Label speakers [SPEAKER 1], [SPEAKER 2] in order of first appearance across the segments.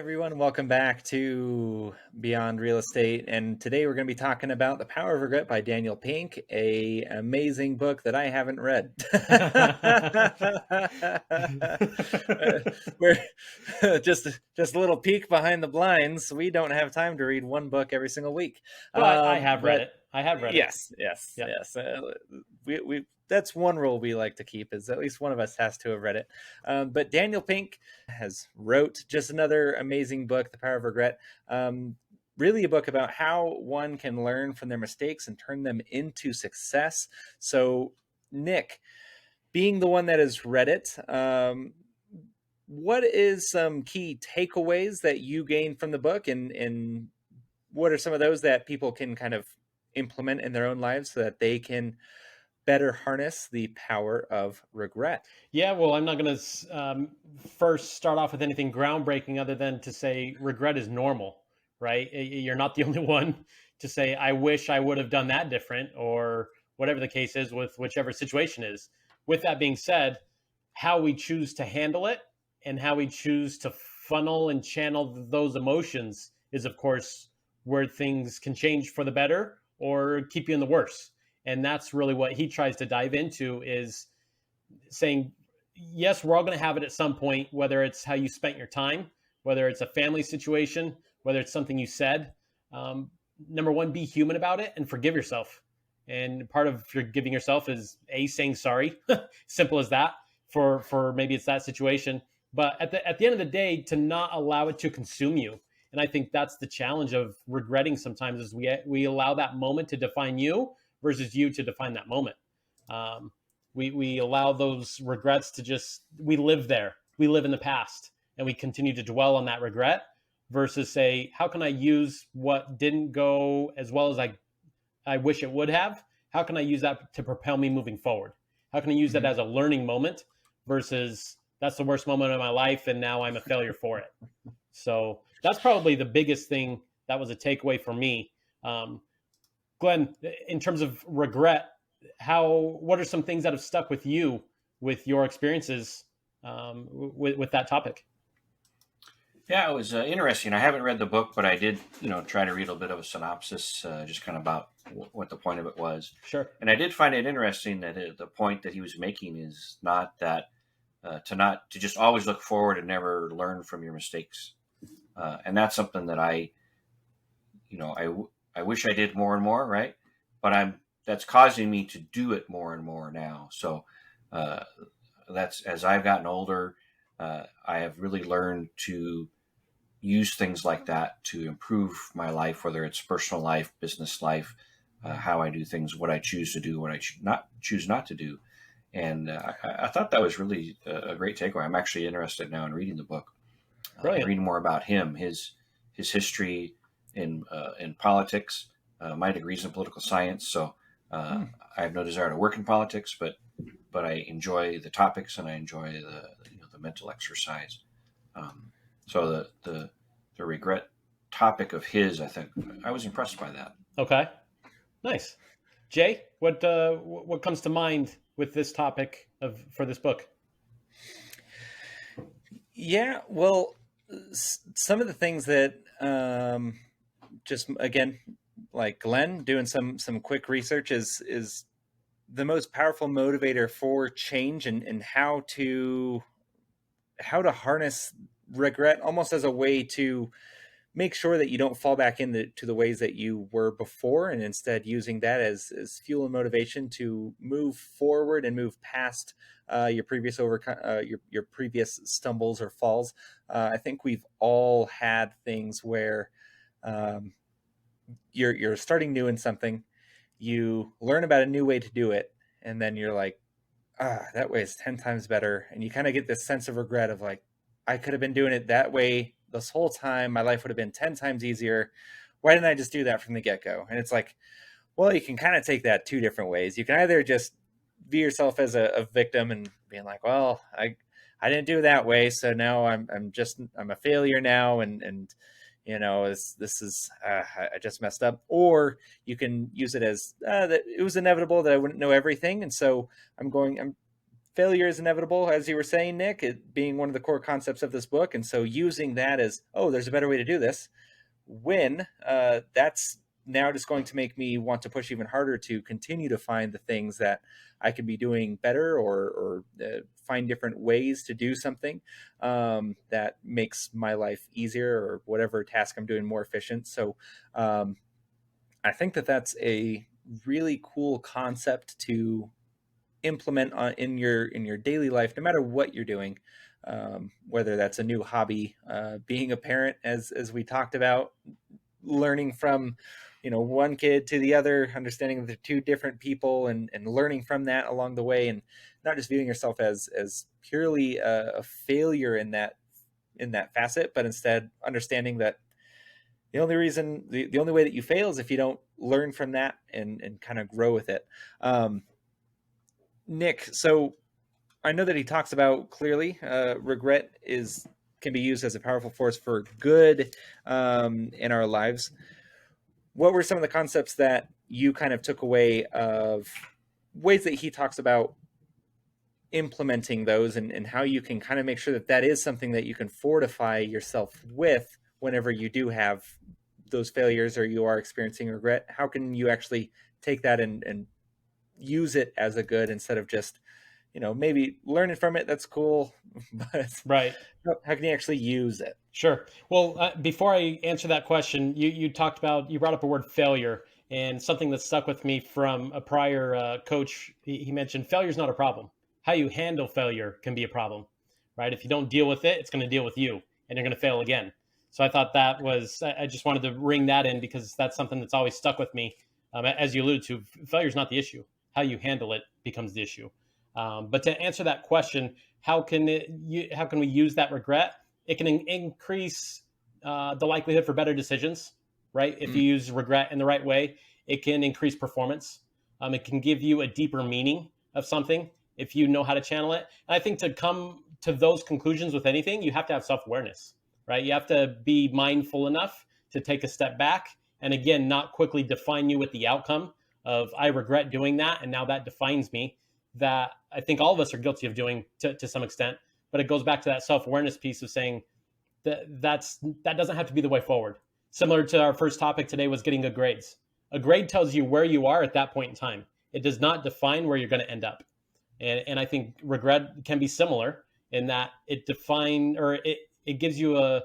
[SPEAKER 1] everyone. Welcome back to Beyond Real Estate. And today we're going to be talking about The Power of Regret by Daniel Pink, a amazing book that I haven't read. We're just a little peek behind the blinds. We don't have time to read one book every single week.
[SPEAKER 2] But I have read
[SPEAKER 1] But
[SPEAKER 2] it. I have read it.
[SPEAKER 1] yes, yes,
[SPEAKER 2] Yeah.
[SPEAKER 1] yes. We that's one rule we like to keep, is at least one of us has to have read it. But Daniel Pink has wrote just another amazing book, The Power of Regret. Really a book about how one can learn from their mistakes and turn them into success. So, Nick, being the one that has read it, what is some key takeaways that you gained from the book, and what are some of those that people can kind of implement in their own lives so that they can better harness the power of regret?
[SPEAKER 2] Yeah, well, I'm not going to first start off with anything groundbreaking other than to say regret is normal, right? You're not the only one to say, I wish I would have done that different, or whatever the case is with whichever situation is. With that being said, how we choose to handle it and how we choose to funnel and channel those emotions is, of course, where things can change for the better or keep you in the worse. And that's really what he tries to dive into, is saying, yes, we're all going to have it at some point, whether it's how you spent your time, whether it's a family situation, whether it's something you said. Number one, be human about it and forgive yourself. And part of forgiving yourself is saying sorry, simple as that, for maybe it's that situation. But at the end of the day, to not allow it to consume you. And I think that's the challenge of regretting sometimes, is we allow that moment to define you versus you to define that moment. We allow those regrets to we live there. We live in the past and we continue to dwell on that regret versus say, how can I use what didn't go as well as I wish it would have? How can I use that to propel me moving forward? How can I use that as a learning moment versus that's the worst moment of my life and now I'm a failure for it? So that's probably the biggest thing that was a takeaway for me. Glenn, in terms of regret, what are some things that have stuck with you with your experiences with that topic?
[SPEAKER 3] Yeah, it was interesting. I haven't read the book, but I did, try to read a bit of a synopsis, just kind of about what the point of it was.
[SPEAKER 2] Sure.
[SPEAKER 3] And I did find it interesting that the point that he was making is not that to just always look forward and never learn from your mistakes. And that's something that I wish I did more and more, right? But that's causing me to do it more and more now. So that's, as I've gotten older, I have really learned to use things like that to improve my life, whether it's personal life, business life, how I do things, what I choose to do, what I choose not to do. And I thought that was really a great takeaway. I'm actually interested now in reading the book, reading more about him, his history in politics. My degree's in political science, so I have no desire to work in politics, but I enjoy the topics and I enjoy the mental exercise. So the regret topic of his, I think I was impressed by that.
[SPEAKER 2] Okay, nice. Jay, what comes to mind with this topic for this book?
[SPEAKER 1] Yeah, well, some of the things that just again, like Glenn doing some quick research, is the most powerful motivator for change, and how to harness regret almost as a way to make sure that you don't fall back into the ways that you were before, and instead using that as fuel and motivation to move forward and move past your previous your previous stumbles or falls. I think we've all had things where you're starting new in something, you learn about a new way to do it, and then you're like, that way is 10 times better. And you kind of get this sense of regret of like, I could have been doing it that way this whole time. My life would have been 10 times easier. Why didn't I just do that from the get-go? And it's like, well, you can kind of take that two different ways. You can either just view yourself as a victim and being like, well, I didn't do it that way, so now I'm a failure now, and this is I just messed up. Or you can use it as that it was inevitable that I wouldn't know everything, and so I'm failure is inevitable, as you were saying, Nick, it being one of the core concepts of this book. And so using that as, oh, there's a better way to do this, that's now just going to make me want to push even harder to continue to find the things that I could be doing better, or find different ways to do something that makes my life easier, or whatever task I'm doing more efficient. So I think that that's a really cool concept to implement in your daily life, no matter what you're doing, whether that's a new hobby, being a parent, as we talked about, learning from one kid to the other, understanding that they're two different people, and learning from that along the way, and not just viewing yourself as purely a failure in that facet, but instead understanding that the only reason, the only way that you fail is if you don't learn from that and kind of grow with it. Nick, so I know that he talks about clearly regret can be used as a powerful force for good in our lives. What were some of the concepts that you kind of took away of ways that he talks about implementing those, and how you can kind of make sure that that is something that you can fortify yourself with whenever you do have those failures or you are experiencing regret? How can you actually take that and use it as a good, instead of just maybe learning from it? That's cool, but
[SPEAKER 2] Right.
[SPEAKER 1] how can you actually use it?
[SPEAKER 2] Sure. Well, before I answer that question, you brought up a word, failure, and something that stuck with me from a prior coach. He mentioned failure is not a problem. How you handle failure can be a problem, right? If you don't deal with it, it's going to deal with you, and you're going to fail again. So I thought that was, I just wanted to ring that in, because that's something that's always stuck with me. As you alluded to, failure is not the issue. How you handle it becomes the issue. But to answer that question, how can we use that regret? It can increase the likelihood for better decisions, right? If you use regret in the right way, it can increase performance. It can give you a deeper meaning of something if you know how to channel it. And I think to come to those conclusions with anything, you have to have self-awareness, right? You have to be mindful enough to take a step back, and again, not quickly define you with the outcome of, I regret doing that, and now that defines me. That I think all of us are guilty of doing to some extent. But it goes back to that self-awareness piece of saying that doesn't have to be the way forward. Similar to our first topic today was getting good grades. A grade tells you where you are at that point in time. It does not define where you're going to end up. And I think regret can be similar in that it gives you a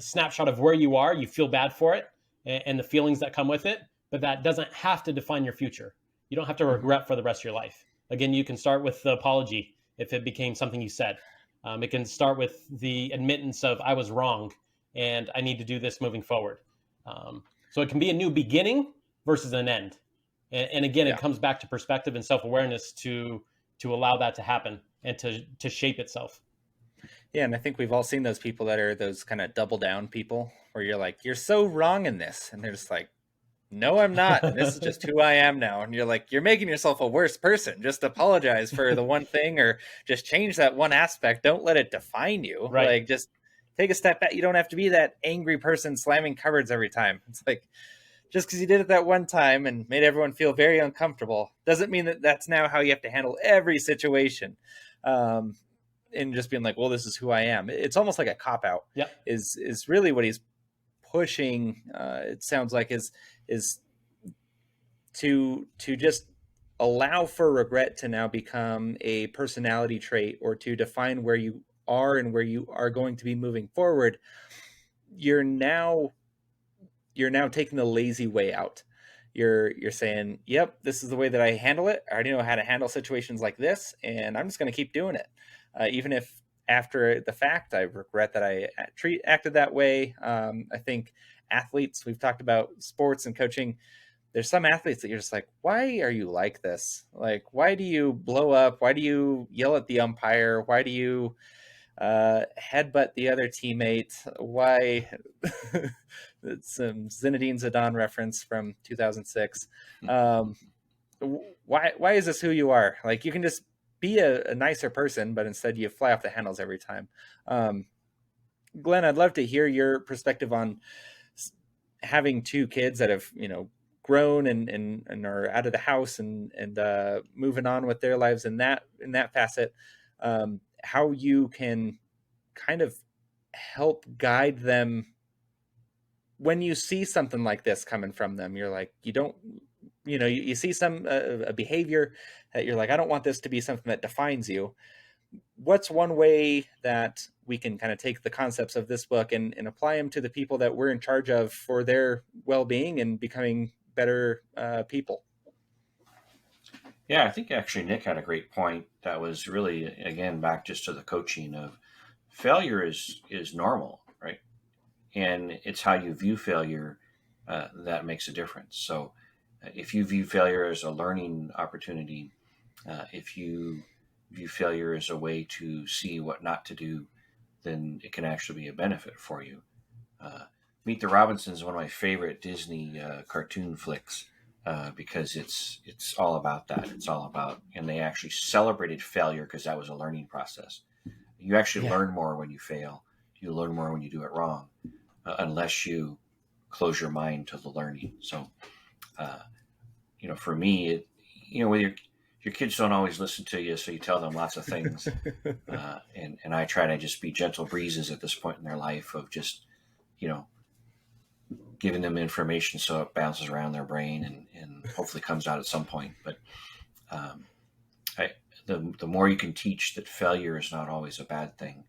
[SPEAKER 2] snapshot of where you are. You feel bad for it and the feelings that come with it, but that doesn't have to define your future. You don't have to regret for the rest of your life. Again, you can start with the apology if it became something you said. It can start with the admittance of, I was wrong and I need to do this moving forward. So it can be a new beginning versus an end. And again, It comes back to perspective and self-awareness to allow that to happen and to shape itself.
[SPEAKER 1] Yeah, and I think we've all seen those people that are those kind of double down people, where you're like, you're so wrong in this. And they're just like, no, I'm not. And this is just who I am now. And you're like, you're making yourself a worse person. Just apologize for the one thing, or just change that one aspect. Don't let it define you.
[SPEAKER 2] Right.
[SPEAKER 1] Like, just take a step back. You don't have to be that angry person slamming cupboards every time. It's like, just because you did it that one time and made everyone feel very uncomfortable doesn't mean that that's now how you have to handle every situation. And just being like, well, this is who I am. It's almost like a cop-out.
[SPEAKER 2] Yeah.
[SPEAKER 1] Is really what he's pushing, it sounds like, is to just allow for regret to now become a personality trait, or to define where you are and where you are going to be moving forward. You're now taking the lazy way out. You're saying, yep, this is the way that I handle it. I already know how to handle situations like this, and I'm just going to keep doing it. Even if after the fact I regret that I acted that way. I think athletes, we've talked about sports and coaching, there's some athletes that you're just like, why are you like this? Like, why do you blow up? Why do you yell at the umpire? Why do you headbutt the other teammate? Why? It's some Zinedine Zidane reference from 2006. Why is this who you are? Like, you can just be a nicer person, but instead you fly off the handles every time. Glenn, I'd love to hear your perspective on having two kids that have, grown and are out of the house and moving on with their lives in that facet, how you can kind of help guide them when you see something like this coming from them. You're like, you don't, you see some a behavior that you're like, I don't want this to be something that defines you. What's one way that we can kind of take the concepts of this book and apply them to the people that we're in charge of for their well-being and becoming better people?
[SPEAKER 3] Yeah, I think actually Nick had a great point. That was really, again, back just to the coaching of failure is normal, right? And it's how you view failure that makes a difference. So if you view failure as a learning opportunity, if you view failure as a way to see what not to do, then it can actually be a benefit for you. Meet the Robinsons is one of my favorite Disney cartoon flicks because it's all about that. It's all about, and they actually celebrated failure because that was a learning process. You actually learn more when you fail. You learn more when you do it wrong, unless you close your mind to the learning. So, for me, with your kids don't always listen to you, so you tell them lots of things. And I try to just be gentle breezes at this point in their life of just, giving them information so it bounces around their brain and hopefully comes out at some point. But the more you can teach that failure is not always a bad thing,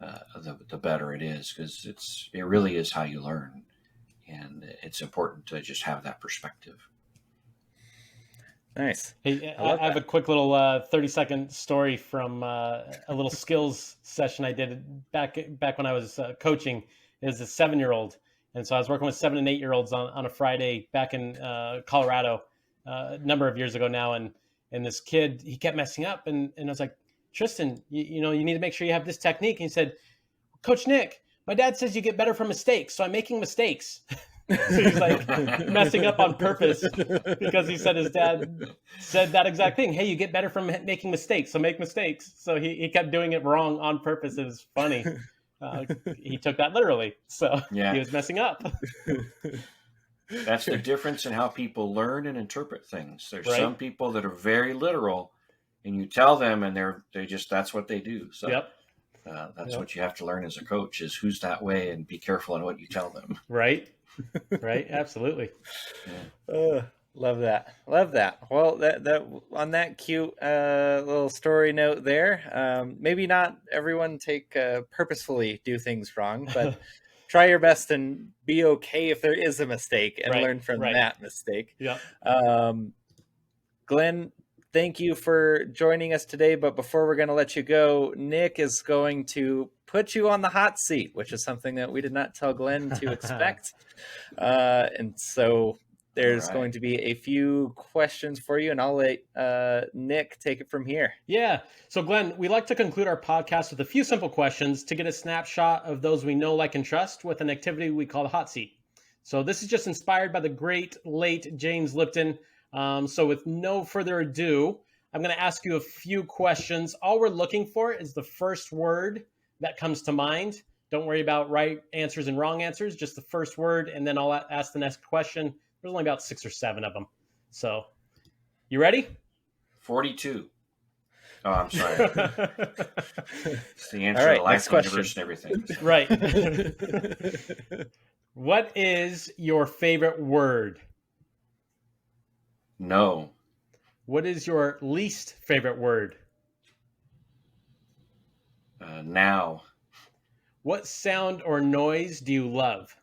[SPEAKER 3] the better it is, because it really is how you learn. And it's important to just have that perspective.
[SPEAKER 1] Nice.
[SPEAKER 2] Hey, I have a quick little 30-second story from a little skills session I did back when I was coaching. It was a 7-year-old. And so I was working with 7 and 8-year-olds on a Friday back in Colorado a number of years ago now. And this kid, he kept messing up. And I was like, Tristan, you need to make sure you have this technique. And he said, Coach Nick, my dad says you get better from mistakes. So I'm making mistakes. So he's like messing up on purpose because he said his dad said that exact thing. Hey, you get better from making mistakes, so make mistakes. So he kept doing it wrong on purpose. It was funny. He took that literally. So he was messing up.
[SPEAKER 3] That's the difference in how people learn and interpret things. There's some people that are very literal, and you tell them, and they just that's what they do. So that's what you have to learn as a coach is who's that way, and be careful on what you tell them.
[SPEAKER 2] Right. Right. Absolutely.
[SPEAKER 1] Love that. Well, that on that cute little story note there, maybe not everyone purposefully do things wrong, but try your best and be okay if there is a mistake and learn from that mistake.
[SPEAKER 2] Yeah.
[SPEAKER 1] Glenn, thank you for joining us today. But before we're going to let you go, Nick is going to put you on the hot seat, which is something that we did not tell Glenn to expect. And so there's going to be a few questions for you, and I'll let Nick take it from here.
[SPEAKER 2] Yeah. So, Glenn, we like to conclude our podcast with a few simple questions to get a snapshot of those we know, like, and trust with an activity we call the hot seat. So this is just inspired by the great late James Lipton. So with no further ado, I'm going to ask you a few questions. All we're looking for is the first word that comes to mind. Don't worry about right answers and wrong answers, just the first word, and then I'll ask the next question. There's only about 6 or 7 of them. So, you ready?
[SPEAKER 3] 42. Oh, I'm sorry. It's the answer to life, universe, and everything.
[SPEAKER 2] Right. What is your favorite word?
[SPEAKER 3] No.
[SPEAKER 2] What is your least favorite word?
[SPEAKER 3] Now.
[SPEAKER 2] What sound or noise do you love?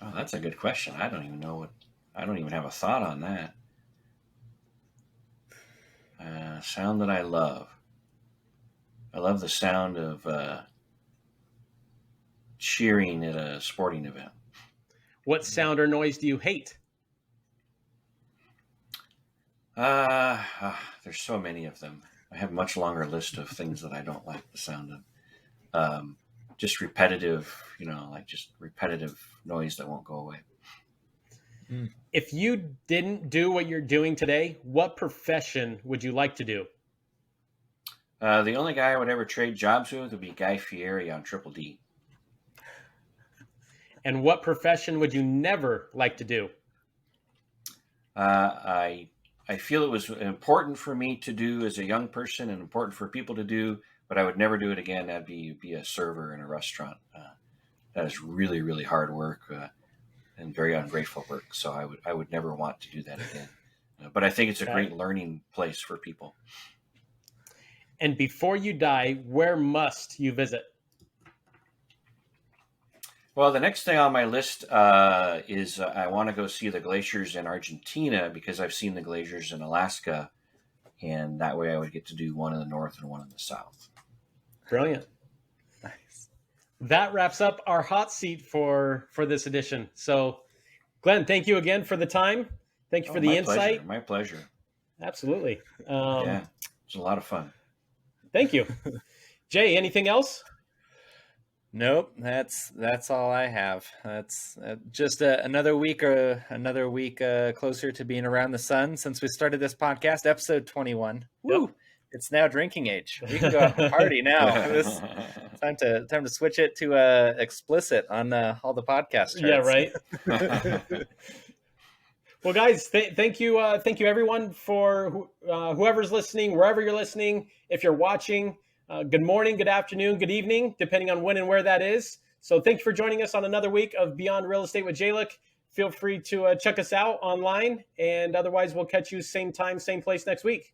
[SPEAKER 3] Oh, that's a good question. I don't even have a thought on that. Sound that I love. I love the sound of cheering at a sporting event.
[SPEAKER 2] What sound or noise do you hate?
[SPEAKER 3] There's so many of them. I have a much longer list of things that I don't like the sound of. Just repetitive, just repetitive noise that won't go away.
[SPEAKER 2] If you didn't do what you're doing today, what profession would you like to do?
[SPEAKER 3] The only guy I would ever trade jobs with would be Guy Fieri on Triple D.
[SPEAKER 2] And what profession would you never like to do?
[SPEAKER 3] I feel it was important for me to do as a young person and important for people to do, but I would never do it again. That'd be a server in a restaurant. That is really, really hard work and very ungrateful work. So I would never want to do that again. But I think it's a great learning place for people.
[SPEAKER 2] And before you die, where must you visit?
[SPEAKER 3] Well, the next thing on my list is I want to go see the glaciers in Argentina because I've seen the glaciers in Alaska, and that way I would get to do one in the north and one in the south.
[SPEAKER 2] Brilliant.
[SPEAKER 1] Nice.
[SPEAKER 2] That wraps up our hot seat for this edition. So, Glenn, thank you again for the time. Thank you for the insight.
[SPEAKER 3] My pleasure.
[SPEAKER 2] Absolutely.
[SPEAKER 3] Yeah, it was a lot of fun.
[SPEAKER 2] Thank you. Jay, anything else?
[SPEAKER 1] Nope, that's all I have. That's just another week closer to being around the sun since we started this podcast, episode 21. Woo!
[SPEAKER 2] Yep.
[SPEAKER 1] It's now drinking age. We can go out and party now. It's time to switch it to explicit on all the podcast charts.
[SPEAKER 2] Yeah, right. Well, guys, thank you everyone for whoever's listening, wherever you're listening. If you're watching, good morning, good afternoon, good evening, depending on when and where that is. So thank you for joining us on another week of Beyond Real Estate with Jalen. Feel free to check us out online, and otherwise we'll catch you same time, same place next week.